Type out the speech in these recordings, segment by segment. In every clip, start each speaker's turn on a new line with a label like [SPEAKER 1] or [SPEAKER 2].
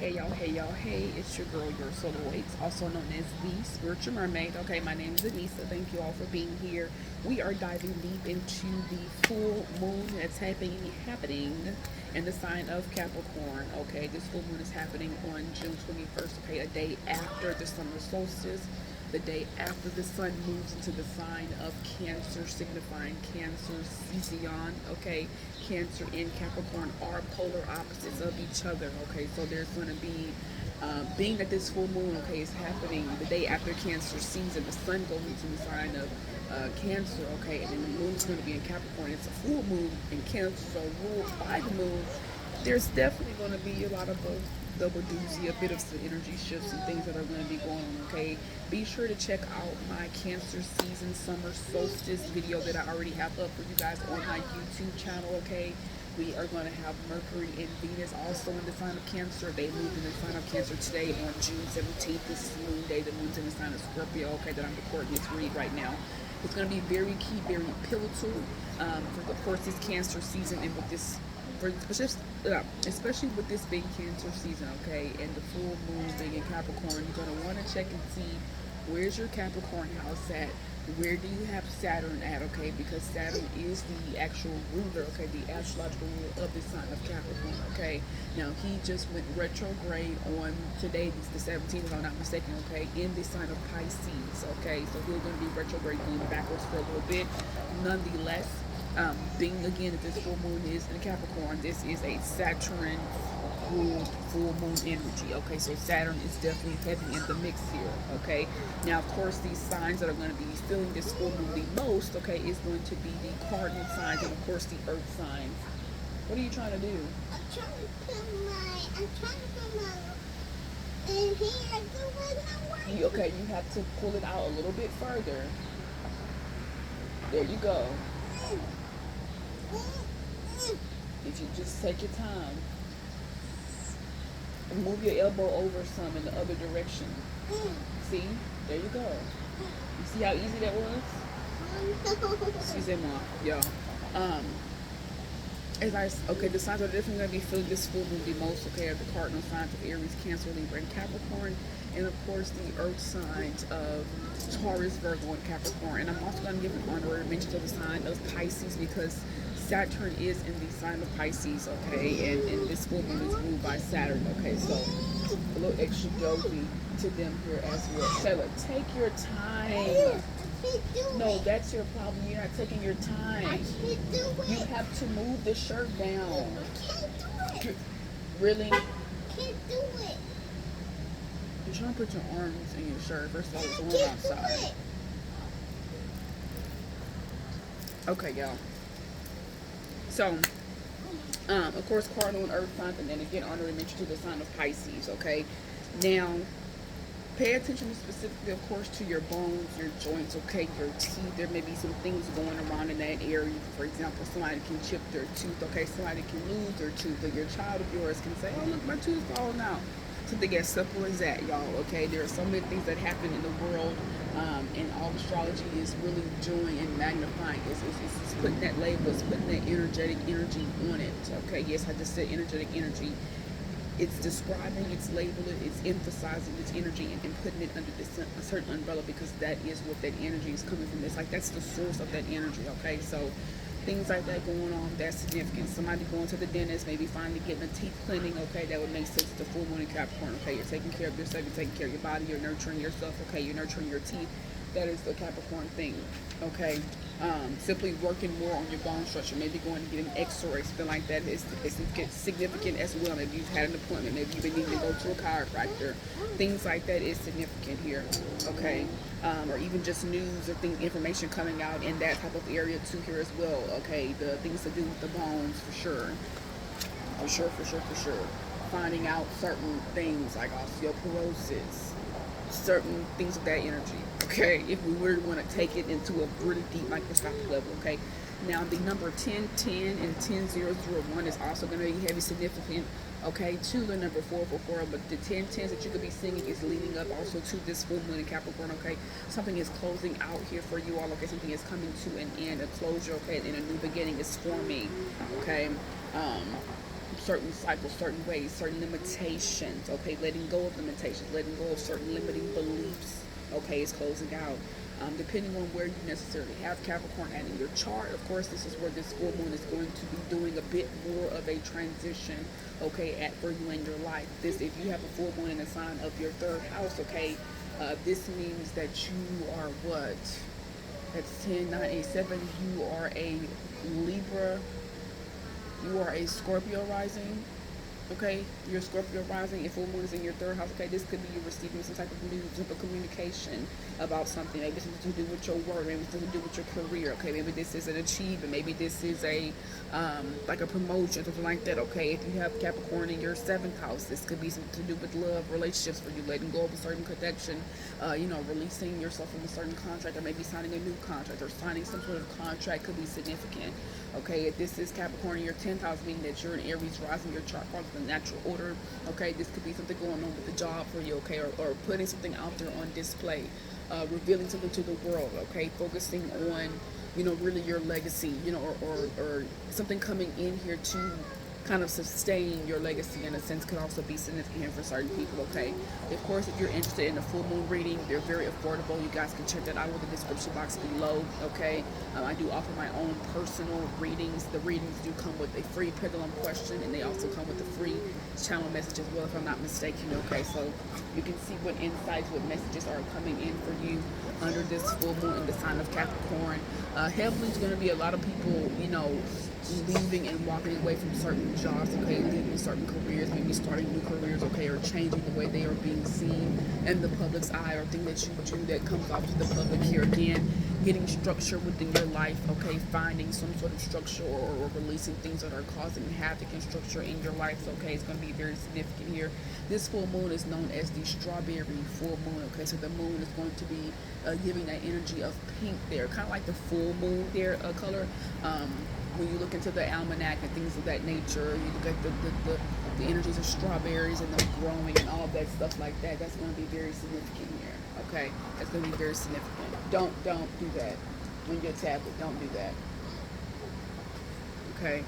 [SPEAKER 1] Hey y'all, hey, it's your girl, your solar weights, also known as the Spiritual Mermaid. Okay, my name is Anissa. Thank you all for being here. We are diving deep into the full moon that's happening in the sign of Capricorn. Okay, this full moon is happening on June 21st, okay, a day after the summer solstice, the day after the sun moves into the sign of Cancer, signifying Cancer season. Okay, Cancer and Capricorn are polar opposites of each other. Okay, so there's going to be, being that this full moon, okay, is happening the day after Cancer season, the sun goes into the sign of Cancer. Okay, and then the moon is going to be in Capricorn. It's a full moon, and Cancer, so ruled by the moon. There's definitely going to be a lot of both double doozy, a bit of some energy shifts and things that are going to be going on. Okay, be sure to check out my Cancer season summer solstice video that I already have up for you guys on my YouTube channel. Okay, we are going to have Mercury and Venus also in the sign of Cancer. They moved in the sign of Cancer today on June 17th. This is moon day. The moon's in the sign of Scorpio. Okay, that I'm recording this read right now. It's going to be very key, very pivotal for, of course, this Cancer season, and with this, for especially with this big Cancer season, okay, and the full moon being in Capricorn, you're going to want to check and see where's your Capricorn house at. Where do you have Saturn at? Okay, because Saturn is the actual ruler, okay, the astrological ruler of the sign of Capricorn. Okay, now he just went retrograde on today, the 17th, if I'm not mistaken. Okay, in the sign of Pisces. Okay, so we're going to be retrograde, going backwards for a little bit. Nonetheless, being again that this full moon is in Capricorn, this is a Saturn ruled full moon energy. Okay, so Saturn is definitely heavy in the mix here. Okay, now of course these signs that are going to be feeling this full moon the most, okay, is going to be the cardinal signs and of course the earth signs. What are you trying to do?
[SPEAKER 2] I'm trying to put my in here.
[SPEAKER 1] Okay, you have to pull it out a little bit further. There you go. If you just take your time and move your elbow over some in the other direction. See? There you go. You see how easy that was? Excusez-moi, y'all. Okay, the signs are definitely going to be feeling this full moon the most, okay, are the cardinal signs of Aries, Cancer, Libra, and Capricorn, and of course the earth signs of Taurus, Virgo, and Capricorn. And I'm also going to give an honorary mention to the sign of Pisces because Saturn is in the sign of Pisces, okay, and this full moon is ruled by Saturn, okay, so a little extra dozy to them here as well. Taylor, take your time. No, that's your problem. You're not taking your time.
[SPEAKER 2] I can't do it.
[SPEAKER 1] You have to move the shirt down.
[SPEAKER 2] I can't do it.
[SPEAKER 1] Really?
[SPEAKER 2] I can't do it.
[SPEAKER 1] You're trying to put your arms in your shirt. First of all, it's
[SPEAKER 2] I
[SPEAKER 1] warm
[SPEAKER 2] can't do
[SPEAKER 1] outside.
[SPEAKER 2] it.
[SPEAKER 1] Okay, y'all. So, of course, cardinal and earth signs, and then again, honorary mention to the sign of Pisces, okay? Now, pay attention specifically, of course, to your bones, your joints, okay, your teeth. There may be some things going around in that area. For example, somebody can chip their tooth, okay? Somebody can lose their tooth, or your child of yours can say, oh, look, my tooth's falling out. Something as simple as that, y'all, okay? There are so many things that happen in the world, and all astrology is really doing and magnifying. It's putting that label, it's putting that energetic energy on it, okay? Yes, I just said energetic energy. It's describing, it's labeling, it's emphasizing its energy and putting it under this a certain umbrella because that is what that energy is coming from. It's like that's the source of that energy, okay? So things like that going on, that's significant. Somebody going to the dentist, maybe finally getting a teeth cleaning, okay, that would make sense to full moon in Capricorn, okay? You're taking care of yourself, you're taking care of your body, you're nurturing yourself, okay? You're nurturing your teeth. That is the Capricorn thing, okay? Simply working more on your bone structure, maybe going to get an x-ray, something like that is significant as well. Maybe you've had an appointment, maybe you've been needing to go to a chiropractor. Things like that is significant here, okay? Or even just news or information coming out in that type of area too here as well, okay? The things to do with the bones, for sure. For sure. Finding out certain things like osteoporosis, certain things of that energy, okay, if we were to want to take it into a really deep microscopic level, okay. Now the number 1010 and 10001 is also going to be heavy significant, okay, to the number 444, but the 1010s that you could be singing is leading up also to this full moon in Capricorn, okay. Something is closing out here for you all, okay. Something is coming to an end, a closure, okay, and a new beginning is forming, okay. certain cycles, certain ways, certain limitations, okay, letting go of limitations, letting go of certain limiting beliefs, okay, is closing out. Depending on where you necessarily have Capricorn at in your chart, of course, this is where this full moon is going to be doing a bit more of a transition, okay, at for you in your life. This, if you have a full moon in the sign of your third house, okay, this means that you are what? That's 10, 9, 8, 7. You are a Libra. You are a Scorpio rising. Okay, your Scorpio rising, if full moon is in your third house, okay, this could be you receiving some type of news, some type of communication about something. Maybe something to do with your work, maybe something to do with your career. Okay, maybe this is an achievement, maybe this is a like a promotion, something like that. Okay, if you have Capricorn in your seventh house, this could be something to do with love, relationships, for you letting go of a certain connection, releasing yourself from a certain contract, or maybe signing a new contract, or signing some sort of contract could be significant. Okay, if this is Capricorn in your 10th house, meaning that you're an Aries rising, your chart follows the natural order. Okay, this could be something going on with the job for you, okay, or putting something out there on display, revealing something to the world, okay, focusing on, really your legacy, or something coming in here to kind of sustain your legacy in a sense, could also be significant for certain people, okay? Of course, if you're interested in a full moon reading, they're very affordable. You guys can check that out with the description box below, okay? I do offer my own personal readings. The readings do come with a free pendulum question, and they also come with a free channel message as well, if I'm not mistaken, okay? So you can see what insights, what messages are coming in for you under this full moon in the sign of Capricorn. Heavily is going to be a lot of people, leaving and walking away from certain jobs, okay, leaving certain careers, maybe starting new careers, okay, or changing the way they are being seen in the public's eye, or thing that you do that comes off to the public here. Again, getting structure within your life, okay, finding some sort of structure, or releasing things that are causing havoc and structure in your life, okay, it's going to be very significant here. This full moon is known as the strawberry full moon, okay, so the moon is going to be giving that energy of pink there, kind of like the full moon there color. When you look into the almanac and things of that nature, you look at the energies of strawberries and them growing and all of that stuff like that, that's going to be very significant here, okay? That's going to be very significant. Don't do that on your tablet. Don't do that, okay?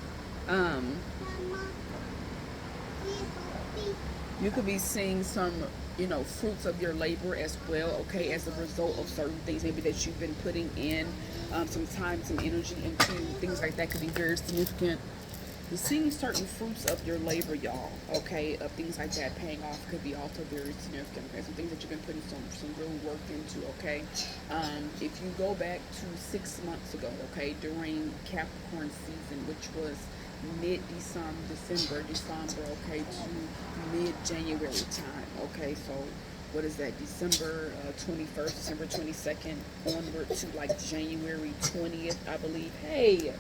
[SPEAKER 1] You could be seeing some, fruits of your labor as well, okay, as a result of certain things maybe that you've been putting in some time, some energy into. Things like that could be very significant. You're seeing certain fruits of your labor, y'all, okay, of things like that paying off could be also very significant, okay, some things that you've been putting some real work into, okay. If you go back to 6 months ago, okay, during Capricorn season, which was December, okay, to mid-January time, okay, so what is that, December 21st, December 22nd, onward to like January 20th, I believe. Hey,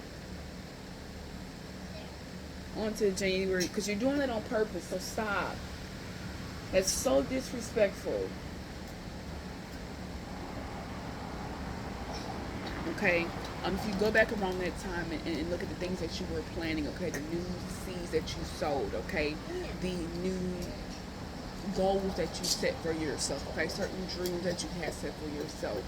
[SPEAKER 1] on to January, because you're doing it on purpose, so stop. That's so disrespectful. Okay, if you go back around that time and look at the things that you were planning, okay, the new seeds that you sowed, okay, the new goals that you set for yourself, okay, certain dreams that you had set for yourself,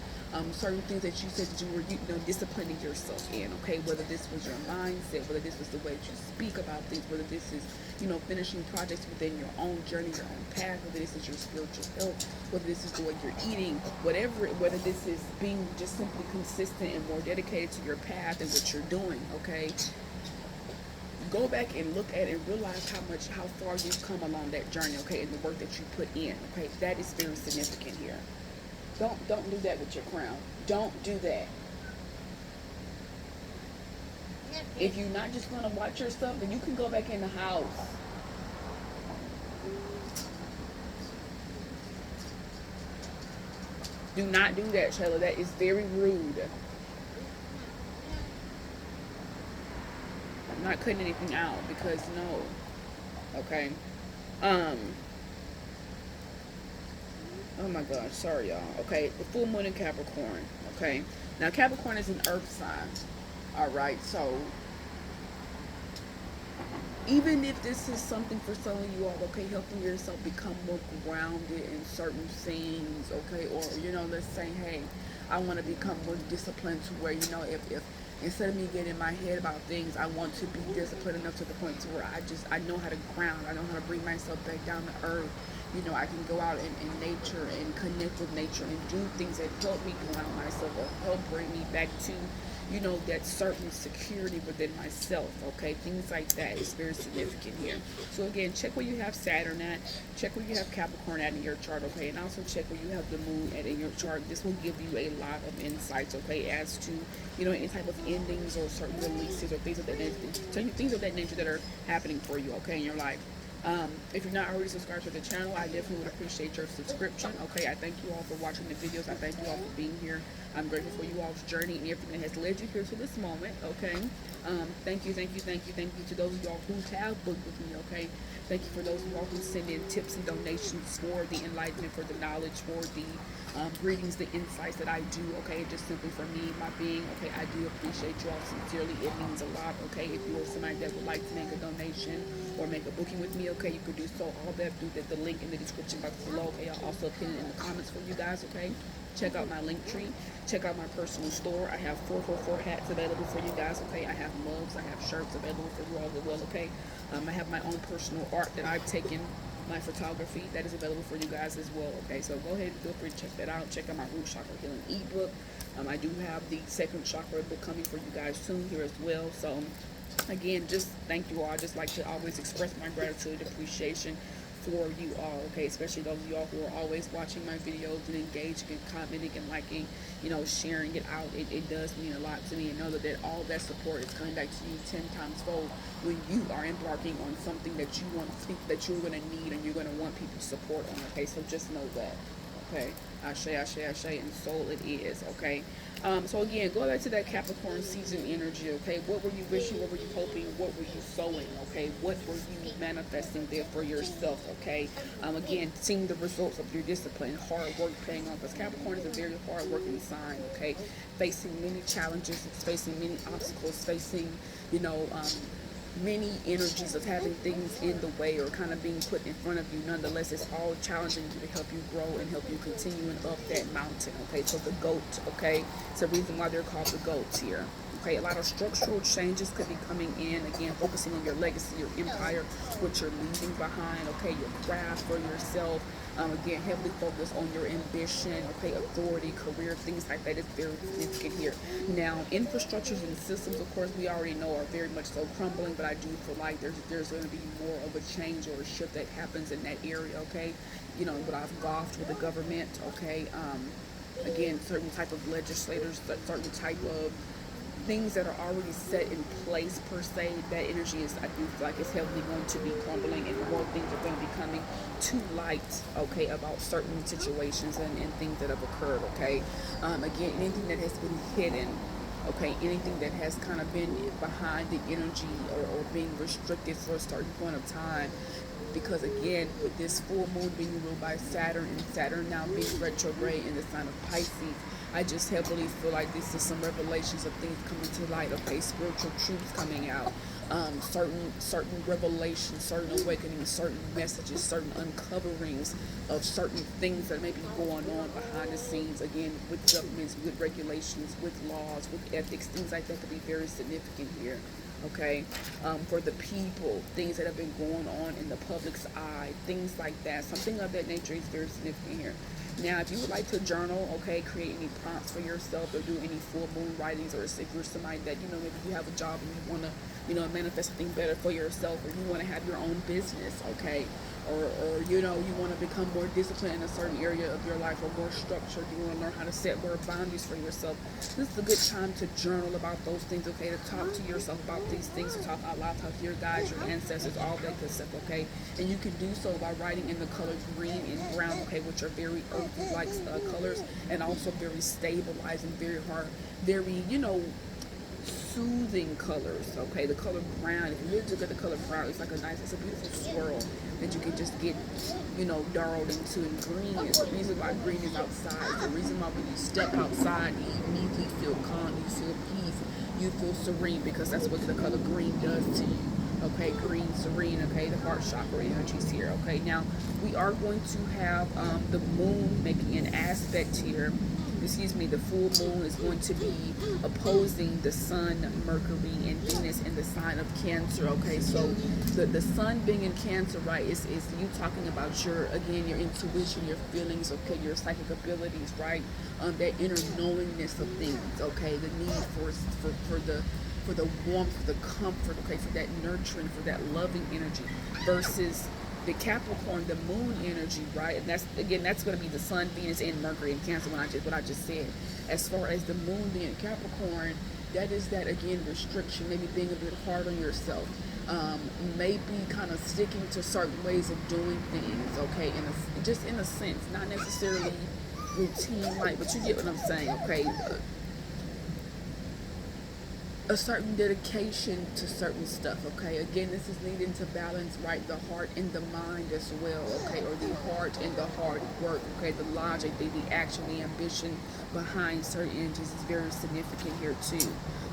[SPEAKER 1] certain things that you said that you were, disciplining yourself in, okay, whether this was your mindset, whether this was the way that you speak about things, whether this is, finishing projects within your own journey, your own path, whether this is your spiritual health, whether this is the way you're eating, whether this is being just simply consistent and more dedicated to your path and what you're doing, okay. Go back and look at and realize how far you've come along that journey, okay, and the work that you put in, okay. That is very significant here. Don't do that with your crown. Don't do that. If you're not just gonna watch your stuff, then you can go back in the house. Do not do that, Shayla. That is very rude. I'm not cutting anything out because no. Okay. Oh my gosh, sorry y'all. Okay, the full moon in Capricorn. Okay. Now Capricorn is an earth sign. Alright, so even if this is something for some of you all, okay, helping yourself become more grounded in certain things, okay, or let's say, hey, I want to become more disciplined to where, if instead of me getting in my head about things, I want to be disciplined enough to the point to where I know how to ground. I know how to bring myself back down to earth. You know, I can go out in nature and connect with nature and do things that help me ground myself or help bring me back to, you know, that certain security within myself. Okay, things like that is very significant here. So again, check where you have Saturn at, check where you have Capricorn at in your chart. Okay, and also check where you have the moon at in your chart. This will give you a lot of insights. Okay, as to, you know, any type of endings or certain releases or things of that nature, things of that nature that are happening for you. Okay, in your life. If you're not already subscribed to the channel, I definitely would appreciate your subscription. Okay, I thank you all for watching the videos. I thank you all for being here. I'm grateful for you all's journey and everything that has led you here to this moment. Okay, thank you, thank you, thank you, thank you to those of y'all who have booked with me. Okay, thank you for those of y'all who send in tips and donations for the enlightenment, for the knowledge, for the readings, the insights that I do. Okay, just simply for me, my being. Okay, I do appreciate you all sincerely. It means a lot. Okay, if you are somebody that would like to make a donation or make a booking with me, okay, you could do so. All that through the link in the description box below. Okay, I'll also pin it in the comments for you guys. Okay, check out my link tree. Check out my personal store. I have 444 hats available for you guys. Okay, I have mugs. I have shirts available for you all as well. Okay, I have my own personal art that I've taken, my photography that is available for you guys as well. Okay, so go ahead and feel free to check that out. Check out my root chakra healing ebook. I do have the second chakra book coming for you guys soon here as well. So again, just thank you all. I just like to always express my gratitude, appreciation for you all. Okay, especially those of y'all who are always watching my videos and engaging and commenting and liking, you know, sharing it out. It does mean a lot to me, and know that all that support is coming back to you 10 times fold when you are embarking on something that you want to think that you're going to need and you're going to want people to support on. Okay, so just know that. Okay, Ashe, Ashe, Ashe, and soul it is. Okay, so again, go back to that Capricorn season energy. Okay, what were you wishing? What were you hoping? What were you sowing? Okay, what were you manifesting there for yourself? Okay, again, seeing the results of your discipline, hard work paying off. Because Capricorn is a very hard working sign. Okay, facing many challenges, facing many obstacles, facing, you know, many energies of having things in the way or kind of being put in front of you. Nonetheless, it's all challenging you to help you grow and help you continue and up that mountain. Okay, so the goat, okay, it's the reason why they're called the goats here. Okay, a lot of structural changes could be coming in. Again, focusing on your legacy, your empire, what you're leaving behind. Okay, your craft for yourself. Again, heavily focused on your ambition, okay, authority, career, things like that is very significant here. Now, infrastructures and systems, of course, we already know are very much so crumbling, but I do feel like there's going to be more of a change or a shift that happens in that area, okay? You know, what I've golfed with the government, okay? Again, certain type of legislators, certain type of things that are already set in place per se, that energy is, I do feel like it's heavily going to be crumbling, and more things are going to be coming to light, okay, about certain situations and things that have occurred, okay. Again, anything that has been hidden, okay, anything that has kind of been behind the energy or being restricted for a certain point of time, because again, with this full moon being ruled by Saturn and Saturn now being retrograde in the sign of Pisces, I just heavily feel like this is some revelations of things coming to light, okay, spiritual truths coming out, certain revelations, certain awakenings, certain messages, certain uncoverings of certain things that may be going on behind the scenes, again, with governments, with regulations, with laws, with ethics, things like that could be very significant here. Okay, for the people, things that have been going on in the public's eye, things like that, something of that nature is very significant here. Now, if you would like to journal, okay, create any prompts for yourself or do any full moon writings, or if you're somebody that, you know, maybe you have a job and you want to, you know, manifest something better for yourself, or you want to have your own business, okay, or you know, you want to become more disciplined in a certain area of your life, or more structured, you want to learn how to set more boundaries for yourself, this is a good time to journal about those things, okay, to talk to yourself about these things, to talk out loud, talk to your guides, your ancestors, all that good stuff, okay, and you can do so by writing in the color green and brown, okay, which are very earth-like colors, and also very stabilizing, very hard, very, you know, soothing colors, okay. The color brown, if you really look at the color brown, it's like it's a beautiful swirl that you can just get, you know, darrowed into. And green is the reason why green is outside. The reason why when you step outside, you immediately feel calm, you feel peace, you feel serene, because that's what the color green does to you. Okay, green, serene, okay, the heart chakra energies here, okay. Now, we are going to have the moon making an aspect here excuse me, the full moon is going to be opposing the sun, Mercury, and Venus in the sign of Cancer. Okay, so the sun being in Cancer, right, is you talking about your, again, your intuition, your feelings, okay, your psychic abilities, right, that inner knowingness of things, okay, the need for the warmth, for the comfort, okay, for that nurturing, for that loving energy, versus the Capricorn, the moon energy, right? And that's, again, that's going to be the sun, Venus, and Mercury in Cancer. What I just said. As far as the moon being Capricorn, that is that, again, restriction, maybe being a bit hard on yourself, maybe kind of sticking to certain ways of doing things, okay, just in a sense, not necessarily routine like, but you get what I'm saying, okay. A certain dedication to certain stuff, okay. Again, this is needing to balance, right, the heart and the mind as well, okay, or the heart and the hard work, okay, the logic, the action, the ambition behind certain energies is very significant here too,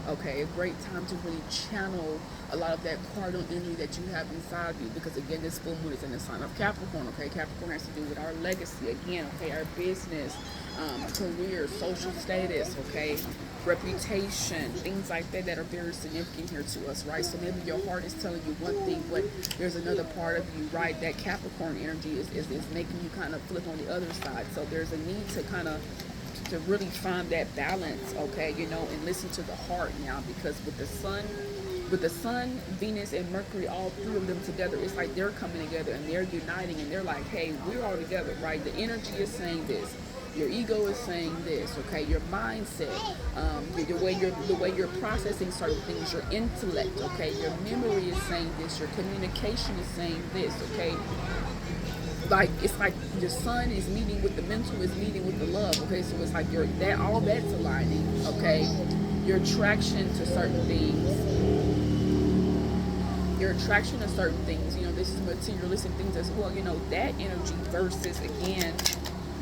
[SPEAKER 1] okay. A great time to really channel a lot of that cardinal energy that you have inside of you, because again, this full moon is in the sign of Capricorn, okay. Capricorn has to do with our legacy, again, okay, our business, career, social status, okay, reputation, things like that are very significant here to us, right? So maybe your heart is telling you one thing, but there's another part of you, right? That Capricorn energy is making you kind of flip on the other side. So there's a need to kind of to really find that balance, okay, you know, and listen to the heart now, because with the sun, Venus, and Mercury, all three of them together, it's like they're coming together and they're uniting, and they're like, hey, we're all together, right? The energy is saying this. Your ego is saying this, okay? Your mindset, the way you're processing certain things, your intellect, okay? Your memory is saying this. Your communication is saying this, okay? Like, it's like the sun is meeting with the mental, is meeting with the love, okay? So it's like all that's aligning, okay? Your attraction to certain things. Your attraction to certain things, you know, this is materialistic things as well, you know, that energy versus, again,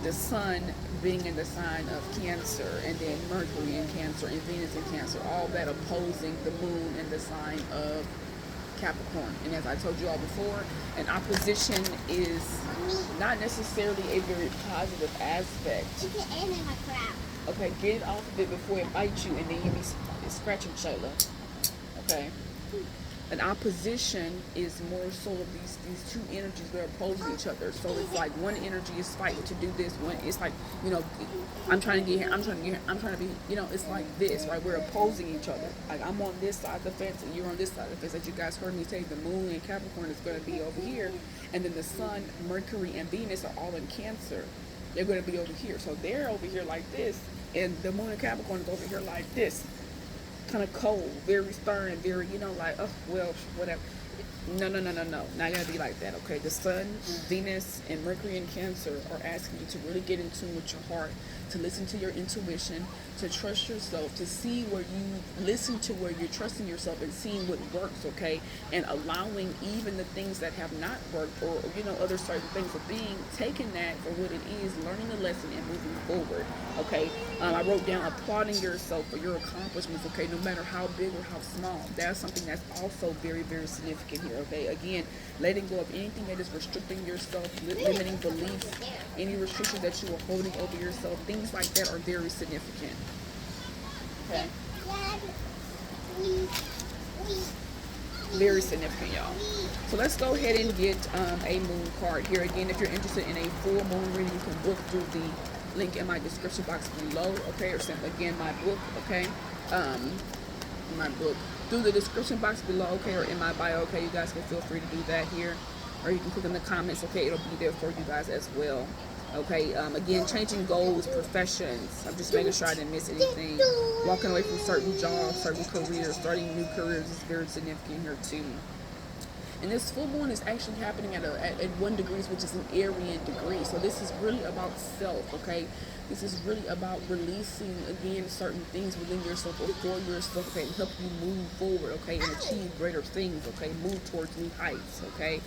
[SPEAKER 1] the sun being in the sign of Cancer, and then Mercury in Cancer, and Venus in Cancer, all that opposing the moon in the sign of Capricorn. And as I told you all before, an opposition is not necessarily a very positive aspect.
[SPEAKER 2] You can aim in my crowd.
[SPEAKER 1] Okay, get it off of it before it bites you, and then you be scratching Shayla. Okay. An opposition is more so of these two energies that are opposing each other. So it's like one energy is fighting to do this. One, it's like, you know, I'm trying to get here, I'm trying to get here, I'm trying to be, you know, it's like this, right? We're opposing each other. Like, I'm on this side of the fence and you're on this side of the fence. As you guys heard me say, the moon in Capricorn is going to be over here, and then the sun, Mercury, and Venus are all in Cancer. They're going to be over here. So they're over here like this, and the moon in Capricorn is over here like this. Kind of cold, very stern, very, you know, like, oh, well, whatever. No. Not gonna be like that, okay? The sun, Venus, and Mercury in Cancer are asking you to really get in tune with your heart, to listen to your intuition, to trust yourself, to see where you listen to where you're trusting yourself and seeing what works, okay? And allowing even the things that have not worked, or, you know, other certain things of being, taking that for what it is, learning the lesson and moving forward, okay? I wrote down applauding yourself for your accomplishments, okay? No matter how big or how small. That's something that's also very, very significant here, okay? Again, letting go of anything that is restricting yourself, limiting beliefs, any restrictions that you are holding over yourself, things like that are very significant. Okay? Very significant, y'all. So let's go ahead and get a moon card here. Again, if you're interested in a full moon reading, you can book through the link in my description box below, okay? Or send, again, my book, okay? My book through the description box below, okay, or in my bio, okay? You guys can feel free to do that here, or you can click in the comments, okay? It'll be there for you guys as well, okay? Again, changing goals, professions. I'm just making sure I didn't miss anything. Walking away from certain jobs, certain careers, starting new careers is very significant here too. And this full moon is actually happening at 1 degree, which is an Aryan degree. So this is really about self, okay? This is really about releasing, again, certain things within yourself or for yourself, okay, and help you move forward, okay, and achieve greater things, okay, move towards new heights, okay?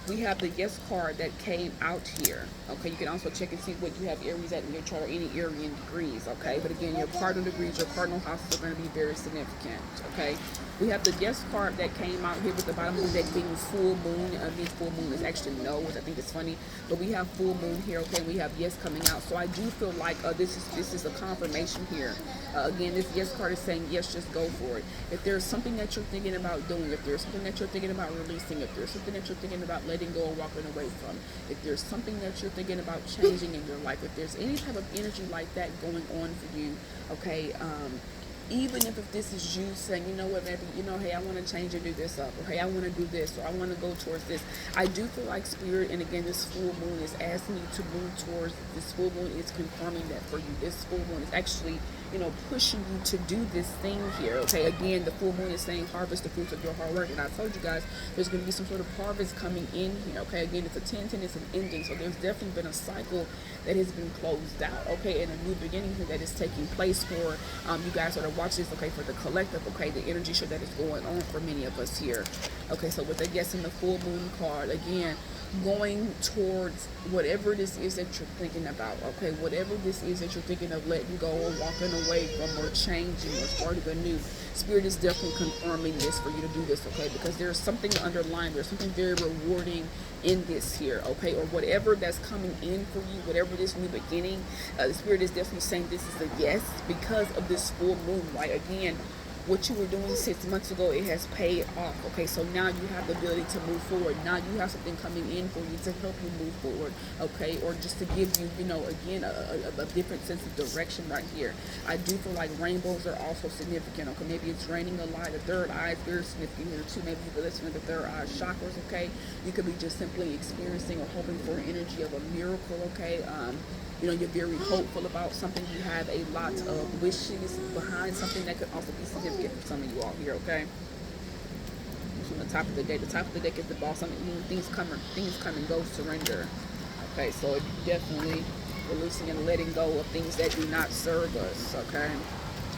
[SPEAKER 1] We have the yes card that came out here, okay? You can also check and see what you have Aries at in your chart, or any Aryan degrees, okay? But again, your cardinal degrees, your cardinal houses are going to be very significant, okay? We have the yes card that came out here with the bottom of the deck being full moon. This full moon is actually no, which I think is funny. But we have full moon here, okay? We have yes coming out. So I do feel like this is a confirmation here. Again, this yes card is saying yes, just go for it. If there's something that you're thinking about doing, if there's something that you're thinking about releasing, if there's something that you're thinking about letting go or walking away from, if there's something that you're thinking about changing in your life, if there's any type of energy like that going on for you, okay, even if this is you saying, you know what, maybe, you know, hey, I want to change and do this up, or hey, I want to do this, or I want to go towards this. I do feel like spirit, and again, this full moon is asking you to move towards, this full moon is confirming that for you. This full moon is actually, you know, pushing you to do this thing here, okay? Again, the full moon is saying harvest the fruits of your hard work, and I told you guys there's going to be some sort of harvest coming in here, okay? Again, it's a 10-10, it's an ending, so there's definitely been a cycle that has been closed out, okay, and a new beginning here that is taking place for you guys that are watching this, okay, for the collective, okay, the energy show that is going on for many of us here, okay? So with the yes and the full moon card, again, going towards whatever this is that you're thinking about, okay, whatever this is that you're thinking of letting go or walking away from or changing or starting anew. Spirit is definitely confirming this for you to do this, okay, because there's something underlying, there's something very rewarding in this here, okay, or whatever that's coming in for you, whatever this new beginning, the Spirit is definitely saying this is a yes because of this full moon, right? Again, what you were doing 6 months ago, it has paid off, okay? So now you have the ability to move forward. Now you have something coming in for you to help you move forward, okay? Or just to give you, you know, again, a different sense of direction right here. I do feel like rainbows are also significant, okay? Maybe it's raining a lot. The third eye is very significant here too. Maybe you could listen to the third eye chakras, okay? You could be just simply experiencing or hoping for an energy of a miracle, okay? You know, you're very hopeful about something. You have a lot of wishes behind something that could also be significant for some of you all here, okay? From the top of the deck. The top of the deck is the boss. I mean, things come and go, surrender. Okay, so definitely releasing and letting go of things that do not serve us, okay?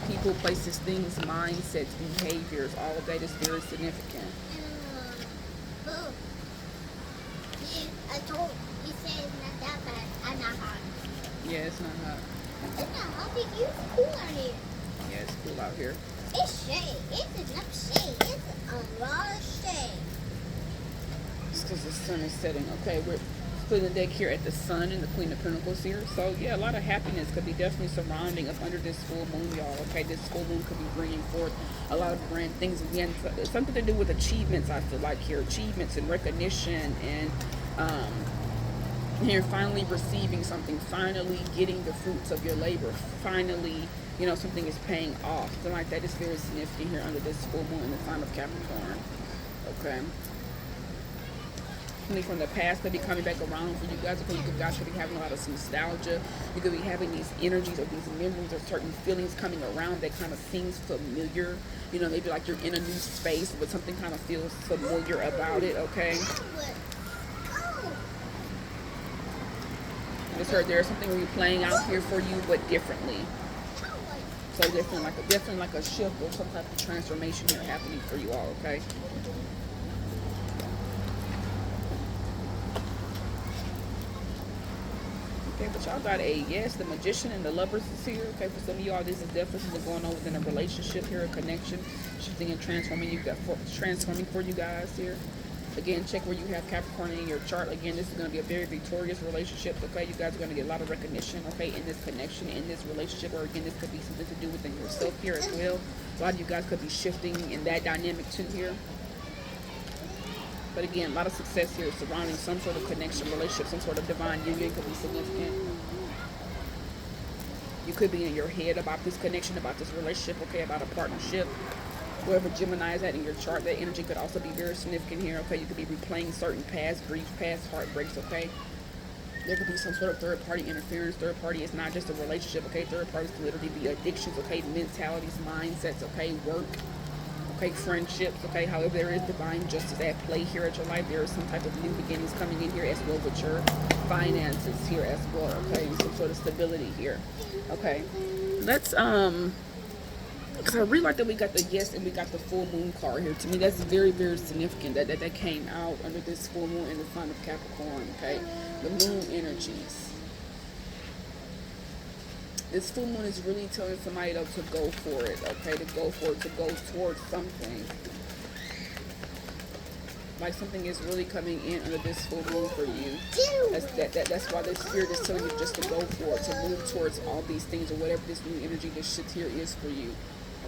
[SPEAKER 1] People, places, things, mindsets, behaviors, all of that is very significant.
[SPEAKER 2] I told you said it's not that bad. I'm not hot.
[SPEAKER 1] Yeah, it's not hot.
[SPEAKER 2] It's not hot. It's cool out here.
[SPEAKER 1] Yeah, it's cool out here.
[SPEAKER 2] It's shade. It's enough shade. It's a lot of shade.
[SPEAKER 1] It's because the sun is setting. Okay, we're splitting the deck here at the sun and the Queen of Pentacles here. So yeah, a lot of happiness could be definitely surrounding up under this full moon, y'all. Okay, this full moon could be bringing forth a lot of grand things. Again, it's something to do with achievements, I feel like here. Achievements and recognition and here finally receiving something, finally getting the fruits of your labor, finally, you know, something is paying off. Something like that is very significant here under this full moon in the sign of Capricorn. Okay. Something from the past could be coming back around for you guys. Okay, you guys could be having a lot of nostalgia. You could be having these energies or these memories or certain feelings coming around that kind of seems familiar. You know, maybe like you're in a new space, but something kind of feels familiar about it, okay? I just heard there's something replaying out here for you, but differently. So definitely like a shift or some type of transformation here happening for you all, okay? Okay, but y'all got a yes, the Magician and the Lovers is here. Okay, for some of y'all, this is definitely something going on within a relationship here, a connection, shifting and transforming for you guys here. Again, check where you have Capricorn in your chart. Again, this is going to be a very victorious relationship, okay? You guys are going to get a lot of recognition, okay, in this connection, in this relationship, or again, this could be something to do within yourself here as well. A lot of you guys could be shifting in that dynamic too here. But again, a lot of success here surrounding some sort of connection, relationship, some sort of divine union could be significant. You could be in your head about this connection, about this relationship, okay, about a partnership. Whoever Gemini is at in your chart, that energy could also be very significant here, okay? You could be replaying certain past griefs, past heartbreaks, okay? There could be some sort of third-party interference. Third party is not just a relationship, okay? Third parties could literally be addictions, okay? Mentalities, mindsets, okay? Work, okay? Friendships, okay? However, there is divine justice at play here at your life. There is some type of new beginnings coming in here as well with your finances here as well, okay? And some sort of stability here, okay? Let's, because I really like that we got the yes and we got the full moon card here. To me, that's very, very significant that came out under this full moon in the sign of Capricorn, okay? The moon energies. This full moon is really telling somebody to go for it, okay? To go for it, to go towards something. Like something is really coming in under this full moon for you. That's why the spirit is telling you just to go for it, to move towards all these things or whatever this new energy, this shit here is for you.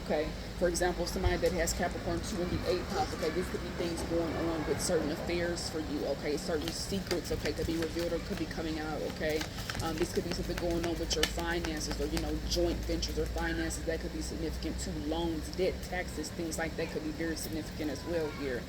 [SPEAKER 1] Okay, for example, somebody that has Capricorn 2 in the 8th house, okay, this could be things going on with certain affairs for you, okay, certain secrets, okay, could be revealed or could be coming out, okay. This could be something going on with your finances or, you know, joint ventures or finances that could be significant to loans, debt, taxes, things like that could be very significant as well here.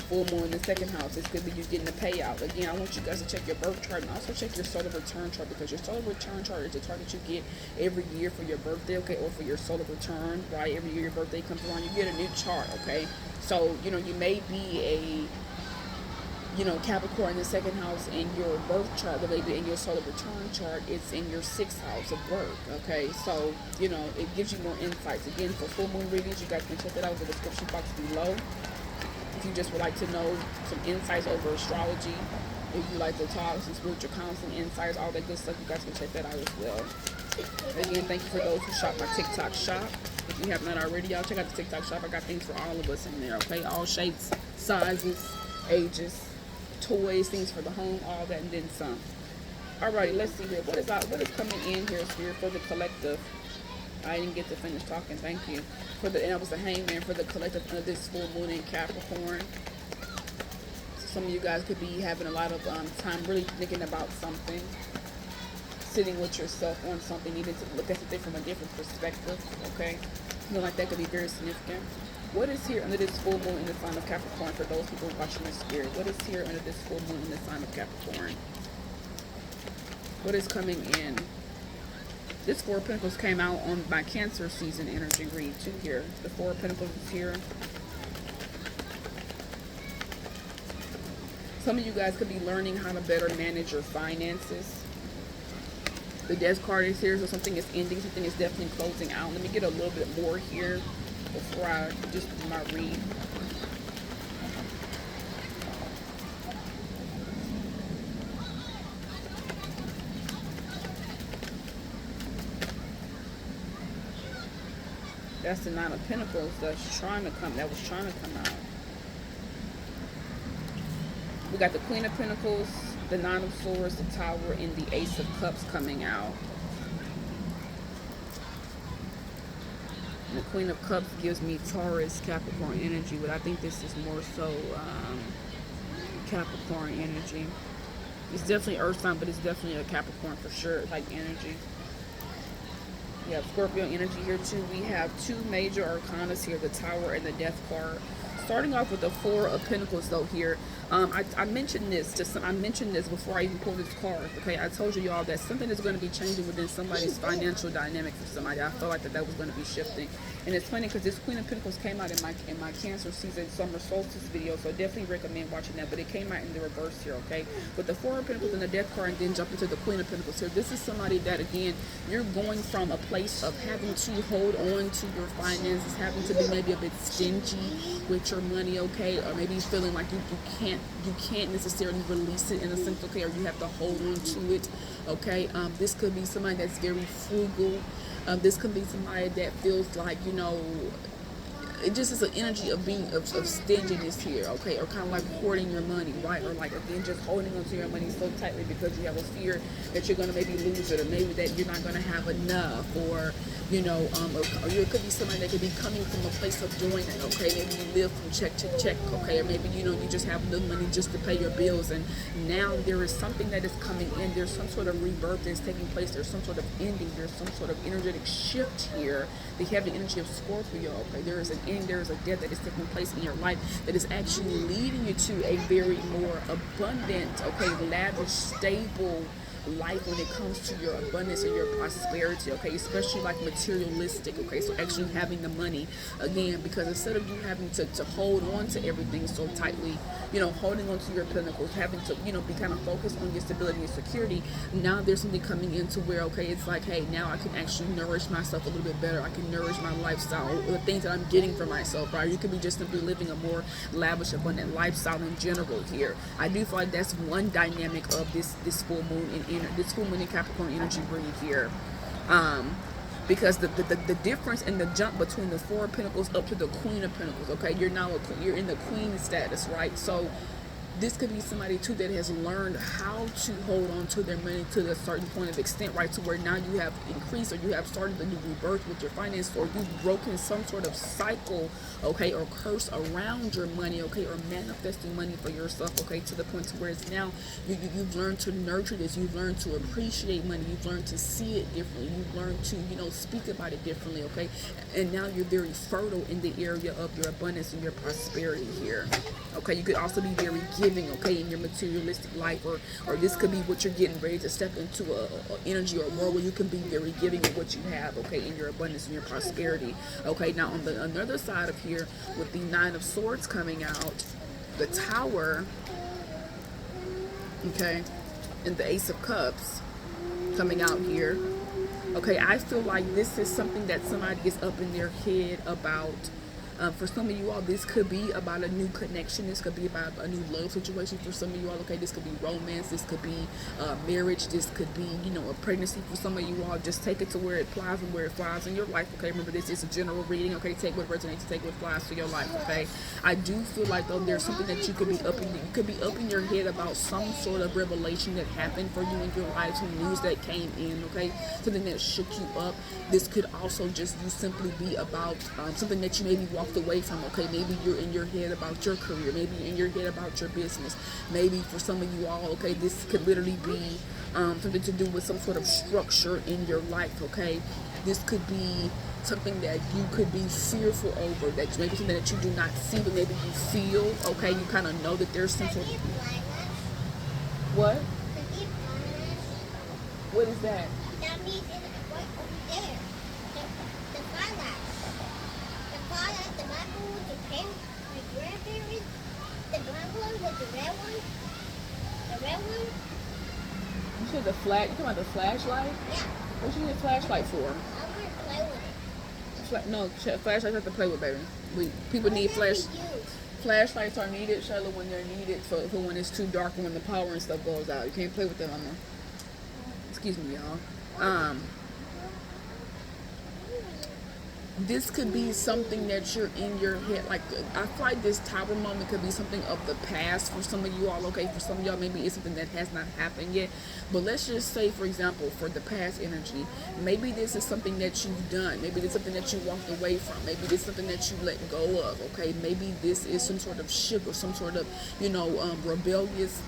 [SPEAKER 1] Full moon in the 2nd house, this could be you getting a payout. Again, I want you guys to check your birth chart and also check your solar return chart, because your solar return chart is the chart that you get every year for your birthday, okay, or for your solar return, right? Every year your birthday comes around, you get a new chart, okay? So, you know, you may be a, you know, Capricorn in the 2nd house in your birth chart, but maybe in your solar return chart, it's in your 6th house of birth, okay? So, you know, it gives you more insights. Again, for full moon readings, you guys can check that out in the description box below. If you just would like to know some insights over astrology, if you like to talk, some spiritual counseling insights, all that good stuff, you guys can check that out as well. Again, thank you for those who shop my TikTok shop. If you have not already, y'all check out the TikTok shop. I got things for all of us in there, okay? All shapes, sizes, ages, toys, things for the home, all that, and then some. Alrighty, let's see here. What is coming in here, Spirit, for the collective? I didn't get to finish talking. Thank you. And that was the Hangman for the collective under this full moon in Capricorn. So some of you guys could be having a lot of time really thinking about something, sitting with yourself on something, needing to look at something from a different perspective. Okay, feeling like that could be very significant. What is here under this full moon in the sign of Capricorn for those people watching the Spirit? What is here under this full moon in the sign of Capricorn? What is coming in? This Four of Pentacles came out on my Cancer season energy read too here. The Four of Pentacles is here. Some of you guys could be learning how to better manage your finances. The Death card is here, so something is ending, something is definitely closing out. Let me get a little bit more here before I just do my read. That's the Nine of Pentacles that was trying to come out. We got the Queen of Pentacles, the Nine of Swords, the Tower, and the Ace of Cups coming out. And the Queen of Cups gives me Taurus, Capricorn energy, but I think this is more so Capricorn energy. It's definitely Earth sign, but it's definitely a Capricorn for sure, like energy. We have Scorpio energy here too. We have two major arcanas here, the Tower and the Death card. Starting off with the Four of Pentacles though here. I mentioned this before I even pulled this card. Okay, I told you y'all that something is going to be changing within somebody's financial dynamic for somebody. I felt like that was going to be shifting, and it's funny because this Queen of Pentacles came out in my Cancer season summer solstice video, so I definitely recommend watching that. But it came out in the reverse here. Okay, with the Four of Pentacles and the Death card, and then jump into the Queen of Pentacles here. This is somebody that again you're going from a place of having to hold on to your finances, having to be maybe a bit stingy with your money, okay, or maybe feeling like you can't necessarily release it in a sense, okay, or you have to hold on to it, okay. This could be somebody that's very frugal. This could be somebody that feels like, you know, it just is an energy of being of stinginess here, okay, or kind of like hoarding your money, right, or like again just holding onto your money so tightly because you have a fear that you're going to maybe lose it, or maybe that you're not going to have enough, or you know, or you could be somebody that could be coming from a place of doing it, okay, maybe you live from check to check, okay, or maybe you know you just have enough money just to pay your bills, and now there is something that is coming in, there's some sort of rebirth that's taking place, there's some sort of ending, there's some sort of energetic shift here. They have the energy of Scorpio, okay, there is an ending, there is a death that is taking place in your life that is actually leading you to a very more abundant, okay, lavish, stable life when it comes to your abundance and your prosperity, okay, especially like materialistic, okay, so actually having the money again, because instead of you having to hold on to everything so tightly, you know, holding on to your pinnacles, having to, you know, be kind of focused on your stability and security, now there's something coming into where, okay, it's like, hey, now I can actually nourish myself a little bit better, I can nourish my lifestyle, the things that I'm getting for myself, right? You could be just simply living a more lavish, abundant lifestyle in general here. I do feel like that's one dynamic of this full moon in this full moon in Capricorn energy breed here. Because the difference in the jump between the Four of Pentacles up to the Queen of Pentacles, okay, you're in the Queen status, right? So this could be somebody too that has learned how to hold on to their money to a certain point of extent, right? To where now you have increased, or you have started the new rebirth with your finance, or you've broken some sort of cycle, okay, or curse around your money, okay, or manifesting money for yourself, okay, to the point to where it's now you've learned to nurture this, you've learned to appreciate money, you've learned to see it differently, you've learned to speak about it differently, okay, and now you're very fertile in the area of your abundance and your prosperity here, okay. You could also be very giving, okay, in your materialistic life, or this could be what you're getting ready to step into a energy or a world where you can be very giving of what you have, okay, in your abundance and your prosperity, okay. Now on the another side of here, with the Nine of Swords coming out, the Tower, okay, and the Ace of Cups coming out here, okay, I feel like this is something that somebody is up in their head about. For some of you all, this could be about a new connection. This could be about a new love situation for some of you all. Okay, this could be romance. This could be marriage. This could be, a pregnancy for some of you all. Just take it to where it applies and where it flies in your life. Okay, remember this is a general reading. Okay, take what resonates, take what flies for your life. Okay, I do feel like though there's something that you could be up in your head about some sort of revelation that happened for you in your life, some news that came in. Okay, something that shook you up. This could also just you simply be about something that you maybe walked away from. Okay, maybe you're in your head about your career, maybe in your head about your business, maybe for some of you all, okay, this could literally be something to do with some sort of structure in your life. Okay, this could be something that you could be fearful over, that maybe something that you do not see but maybe you feel, okay, you kind of know that there's some sort of what is that?
[SPEAKER 2] That means it's right over there. The firelight. The firelight, the black one with the pen, my grandparents. The black one with the red one. The red one.
[SPEAKER 1] You said the flag. You talking about the flashlight?
[SPEAKER 2] Yeah.
[SPEAKER 1] What you need a flashlight for?
[SPEAKER 2] I want to play with it.
[SPEAKER 1] No, flashlights have to play with, baby. People need flashlights are needed, Charlotte, when they're needed for when it's too dark and when the power and stuff goes out. You can't play with them on there. Excuse me, y'all. This could be something that you're in your head. Like, I feel like this Tower moment could be something of the past for some of you all, okay? For some of y'all, maybe it's something that has not happened yet. But let's just say, for example, for the past energy, maybe this is something that you've done. Maybe it's something that you walked away from. Maybe it's something that you let go of, okay? Maybe this is some sort of shift or some sort of, rebellious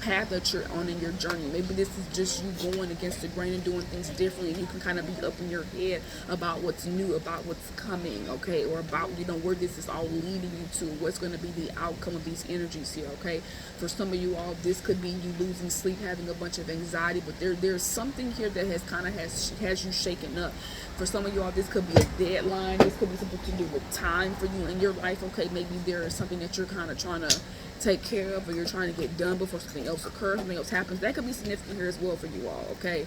[SPEAKER 1] path that you're on in your journey. Maybe this is just you going against the grain and doing things differently, and you can kind of be up in your head about what's new, about what's coming, okay, or about where this is all leading you to, what's going to be the outcome of these energies here, okay. For some of you all, this could be you losing sleep, having a bunch of anxiety, but there's something here that has you shaken up. For some of you all, this could be a deadline. This could be something to do with time for you in your life, okay. Maybe there is something that you're kind of trying to take care of, or you're trying to get done before something else occurs, something else happens. That could be significant here as well for you all, okay.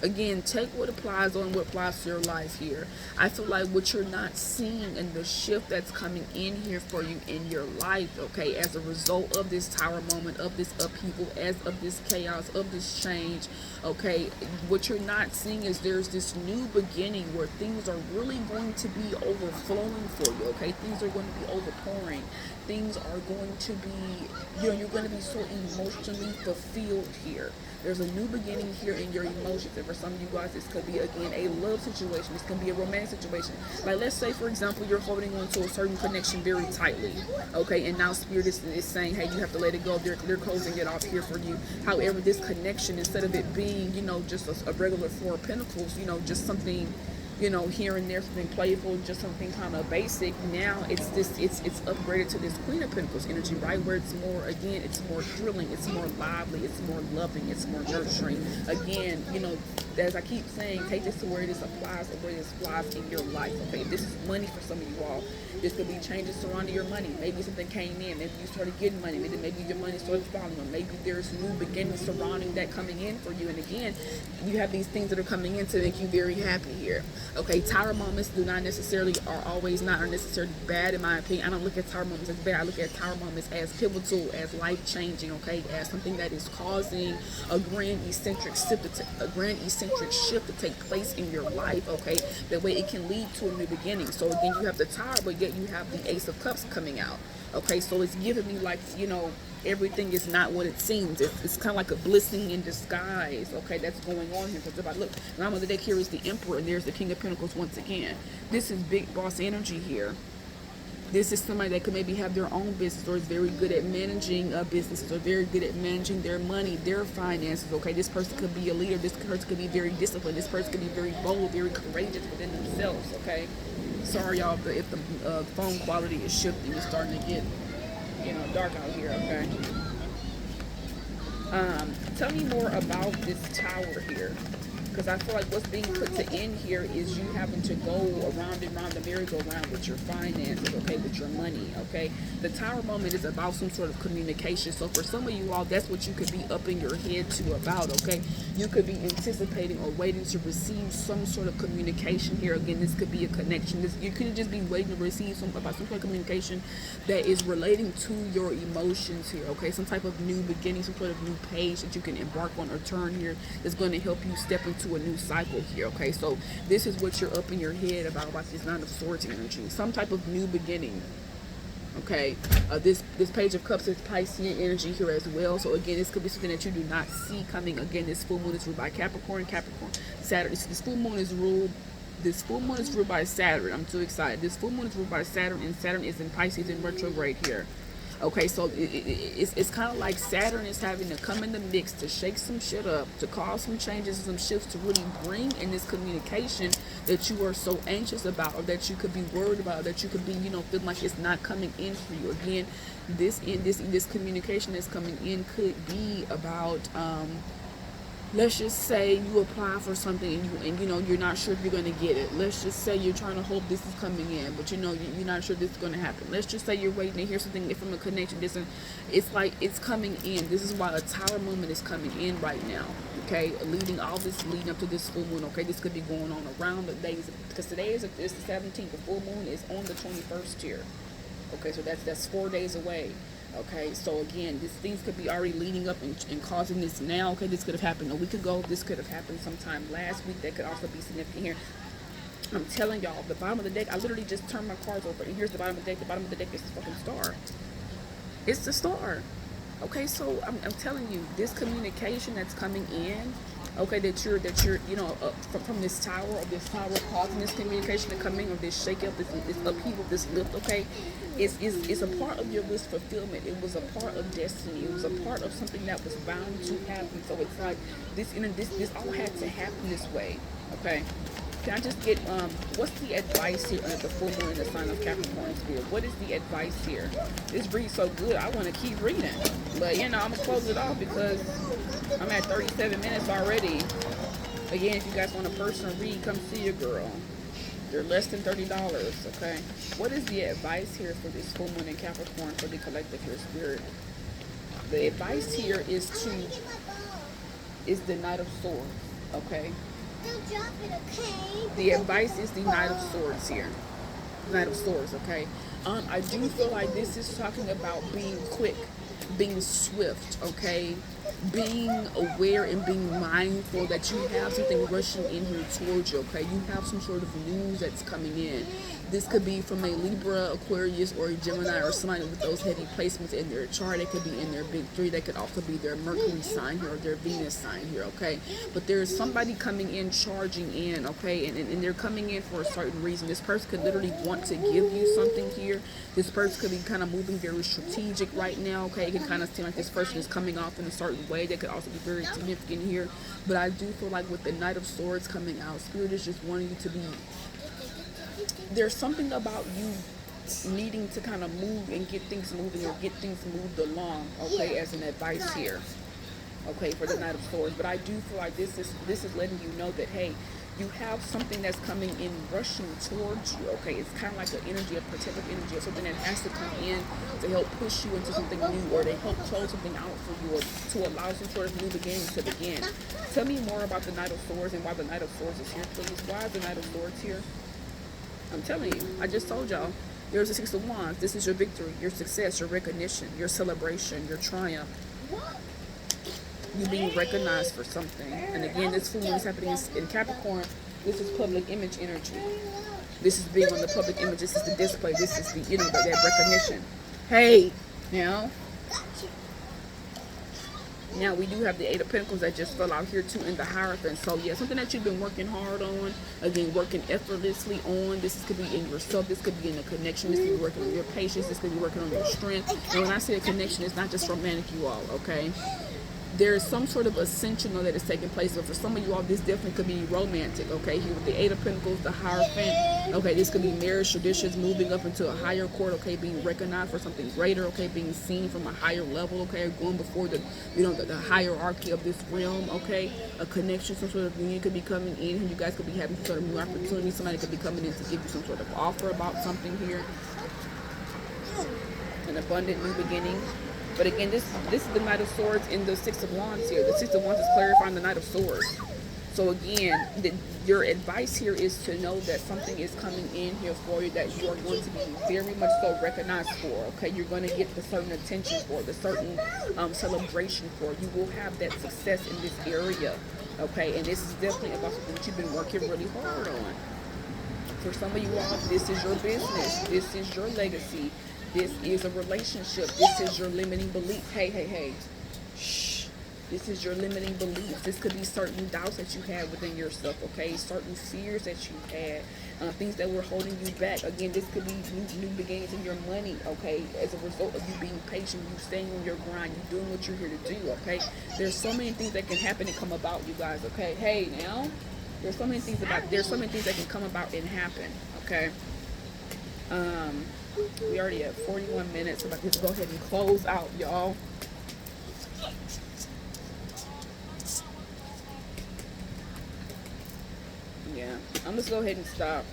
[SPEAKER 1] Again, take what applies on what applies to your life here. I feel like what you're not seeing and the shift that's coming in here for you in your life, okay, as a result of this Tower moment, of this upheaval, of this chaos, of this change, okay, what you're not seeing is there's this new beginning where things are really going to be overflowing for you, okay. Things are going to be overpouring. Things are going to be, you're going to be so emotionally fulfilled here. There's a new beginning here in your emotions. And for some of you guys, this could be, again, a love situation. This can be a romantic situation. Like, let's say, for example, you're holding on to a certain connection very tightly, okay? And now Spirit is saying, hey, you have to let it go. They're closing it off here for you. However, this connection, instead of it being, just a regular Four of Pentacles, just something, here and there, something playful, just something kind of basic. Now it's upgraded to this Queen of Pentacles energy, right? Where it's more, again, it's more thrilling, it's more lively, it's more loving, it's more nurturing. Again, as I keep saying, take this to where this applies or where this flies in your life, okay? This is money for some of you all. This could be changes surrounding your money. Maybe something came in, maybe you started getting money, maybe your money started falling on. Maybe there's new beginnings surrounding that coming in for you. And again, you have these things that are coming in to make you very happy here. Okay, tower moments do not necessarily are always not are necessarily bad in my opinion. I don't look at tower moments as bad. I look at tower moments as pivotal, as life changing. Okay, as something that is causing a grand eccentric shift to take place in your life. Okay, that way it can lead to a new beginning. So again, you have the tower, but yet you have the ace of cups coming out. Okay, so it's giving me like, everything is not what it seems. It's kind of like a blessing in disguise. Okay, that's going on here. Because if I look, the name of the deck here is the Emperor, and there's the King of Pentacles once again. This is big boss energy here. This is somebody that could maybe have their own business, or is very good at managing businesses, or very good at managing their money, their finances. Okay, this person could be a leader. This person could be very disciplined. This person could be very bold, very courageous within themselves. Okay, sorry y'all if the phone quality is shifting. It's starting to get dark out here. Okay, tell me more about this tower here, because I feel like what's being put to end here is you having to go around and around the merry-go-round with your finances, okay, with your money. Okay, the tower moment is about some sort of communication. So for some of you all, that's what you could be up in your head to about. Okay, you could be anticipating or waiting to receive some sort of communication here. Again, this could be a connection. You could just be waiting to receive some sort of communication that is relating to your emotions here. Okay, some type of new beginning, some sort of new page that you can embark on or turn here that's going to help you step into a new cycle here. Okay, so this is what you're up in your head about this Nine of Swords energy, some type of new beginning. Okay, this Page of Cups is Piscean energy here as well. So again, this could be something that you do not see coming. Again, this full moon is ruled by Capricorn, Saturn. This full moon is ruled by Saturn. I'm too excited. This full moon is ruled by Saturn, and Saturn is in Pisces in retrograde here. Okay, so it's kind of like Saturn is having to come in the mix to shake some shit up, to cause some changes and some shifts, to really bring in this communication that you are so anxious about, or that you could be worried about, that you could be, feeling like it's not coming in for you. Again, this communication that's coming in could be about let's just say you apply for something and you're not sure if you're going to get it. Let's just say you're trying to hope this is coming in, but you're not sure this is going to happen. Let's just say you're waiting to hear something from a connection. It's like it's coming in. This is why a tower moment is coming in right now. Okay, leading up to this full moon. Okay, this could be going on around the days, because today is the 17th. The full moon is on the 21st here. Okay, so that's 4 days away. Okay, so again, these things could be already leading up and causing this now. Okay, this could have happened a week ago. This could have happened sometime last week. That could also be significant here. I'm telling y'all, the bottom of the deck, I literally just turned my cards over, and here's the bottom of the deck. The bottom of the deck is the fucking star. It's the star. Okay, so I'm telling you, this communication that's coming in, okay, that you're from this tower, or this tower causing this communication to come in, or this shake up, this upheaval, this lift, okay, it's a part of your wish fulfillment. It was a part of destiny. It was a part of something that was bound to happen. So it's like this all had to happen this way. Okay, can I just get what's the advice here under the full moon in the sign of Capricorn spirit? What is the advice here? This reads so good, I want to keep reading, but I'm gonna close it off because I'm at 37 minutes already. Again, if you guys want a personal read, come see your girl. They're less than $30. Okay, what is the advice here for this full moon in Capricorn for the collective here, spirit? The advice here is the Knight of Swords. Okay,
[SPEAKER 2] Don't drop it, okay?
[SPEAKER 1] the advice is the Knight of Swords here. Knight of Swords. Okay, I do feel like this is talking about being quick, being swift. Okay, being aware and being mindful that you have something rushing in here towards you. Okay, you have some sort of news that's coming in. This could be from a Libra, Aquarius, or a Gemini, or somebody with those heavy placements in their chart. It could be in their big three. They could also be their Mercury sign here, or their Venus sign here. Okay, but there's somebody coming in, charging in. Okay, and they're coming in for a certain reason. This person could literally want to give you something here. This person could be kind of moving very strategic right now. Okay, it can kind of seem like this person is coming off in a certain way. That could also be very significant here. But I do feel like with the Knight of Swords coming out, Spirit is just wanting you to be, there's something about you needing to kind of move and get things moving, or get things moved along, okay, as an advice here, okay, for the Knight of Swords. But I do feel like this is letting you know that, hey, you have something that's coming in rushing towards you, okay? It's kind of like an energy, a protective energy, or something that has to come in to help push you into something new, or to help close something out for you, or to allow some sort of new beginnings to begin. Tell me more about the Knight of Swords and why the Knight of Swords is here, please. Why is the Knight of Swords here? I'm telling you, I just told y'all. There's the Six of Wands. This is your victory, your success, your recognition, your celebration, your triumph. You being recognized for something. And again, this full moon is happening in Capricorn. This is public image energy. This is being on the public image. This is the display. This is the, that recognition. Hey, now we do have the Eight of Pentacles that just fell out here too in the Hierophant. So yeah, something that you've been working hard on, again, working effortlessly on. This could be in yourself. This could be in a connection. This could be working on your patience. This could be working on your strength. And when I say a connection, it's not just romantic, you all, okay? There's some sort of ascension that is taking place. So for some of you all, this definitely could be romantic, okay? Here with the Eight of Pentacles, the Hierophant, okay? This could be marriage traditions, moving up into a higher court, okay? Being recognized for something greater, okay? Being seen from a higher level, okay? Going before the hierarchy of this realm, okay? A connection, some sort of union could be coming in, and you guys could be having some sort of new opportunity. Somebody could be coming in to give you some sort of offer about something here. An abundant new beginning. But again, this is the Knight of Swords in the Six of Wands here. The Six of Wands is clarifying the Knight of Swords. So again, your advice here is to know that something is coming in here for you that you are going to be very much so recognized for, okay? You're going to get the certain attention for, the certain celebration for. You will have that success in this area, okay? And this is definitely about something that you've been working really hard on. For some of you all, this is your business. This is your legacy. This is a relationship. This is your limiting belief. Hey. Shh. This is your limiting beliefs. This could be certain doubts that you had within yourself, okay? Certain fears that you had, things that were holding you back. Again, this could be new beginnings in your money, okay? As a result of you being patient, you staying on your grind, you doing what you're here to do, okay? There's so many things that can happen and come about, you guys, okay? Hey, now, there's so many things that can come about and happen, okay? We already have 41 minutes, so I'm about to go ahead and close out, y'all. Yeah, I'm just go ahead and stop,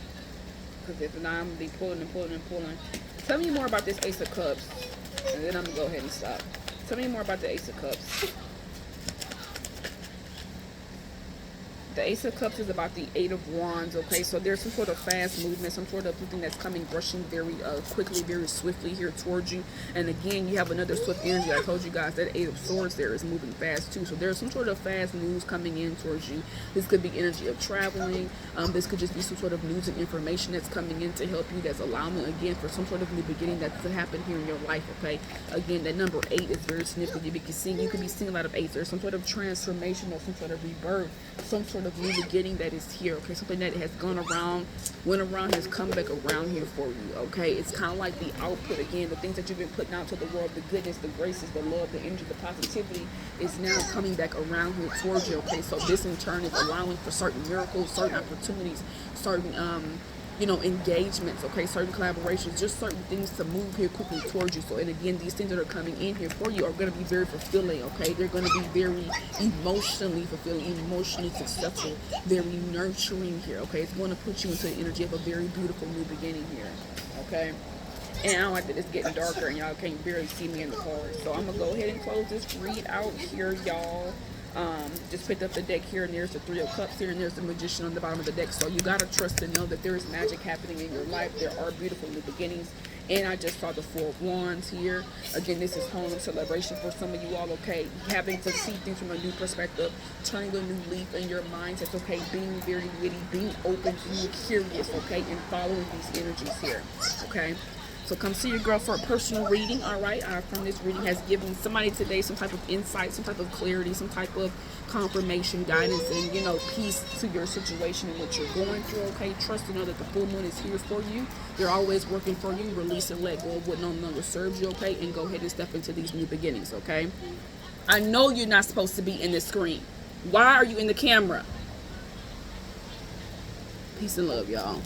[SPEAKER 1] because if not, I'm gonna be pulling and pulling and pulling. Tell me more about this Ace of Cups, and then I'm gonna go ahead and stop. Tell me more about the Ace of Cups. The Ace of Cups is about the Eight of Wands, okay? So there's some sort of fast movement, some sort of something that's coming, rushing very quickly, very swiftly here towards you. And again, you have another swift energy. I told you guys that Eight of Swords there is moving fast too. So there's some sort of fast news coming in towards you. This could be energy of traveling. This could just be some sort of news and information that's coming in to help you. That's allowing, again, for some sort of new beginning that's to happen here in your life, okay? Again, that number 8 is very significant. You could be seeing a lot of 8s. There's some sort of transformation or some sort of rebirth, some sort of new beginning that is here, okay? Something that has went around, has come back around here for you, okay? It's kind of like the output, again, the things that you've been putting out to the world, the goodness, the graces, the love, the energy, the positivity is now coming back around here towards you, okay? So this in turn is allowing for certain miracles, certain opportunities, certain engagements, okay, certain collaborations, just certain things to move here quickly towards you. So, and again, these things that are coming in here for you are going to be very fulfilling, okay? They're going to be very emotionally fulfilling, emotionally successful, very nurturing here, okay? It's going to put you into the energy of a very beautiful new beginning here, okay? And I don't like that it's getting darker and y'all can't barely see me in the cards. So I'm going to go ahead and close this read out here, y'all. Just picked up the deck here, and there's the Three of Cups here, and there's the Magician on the bottom of the deck. So you gotta trust and know that there is magic happening in your life. There are beautiful new beginnings. And I just saw the Four of Wands here. Again, this is home celebration for some of you all, okay? Having to see things from a new perspective, turning a new leaf in your mindset, okay? Being very witty, being open, being curious, okay? And following these energies here, okay? So come see your girl for a personal reading, all right? From this reading has given somebody today some type of insight, some type of clarity, some type of confirmation, guidance, and, peace to your situation and what you're going through, okay? Trust to know that the full moon is here for you. They're always working for you. Release and let go of what no longer serves you, okay? And go ahead and step into these new beginnings, okay? I know you're not supposed to be in this screen. Why are you in the camera? Peace and love, y'all.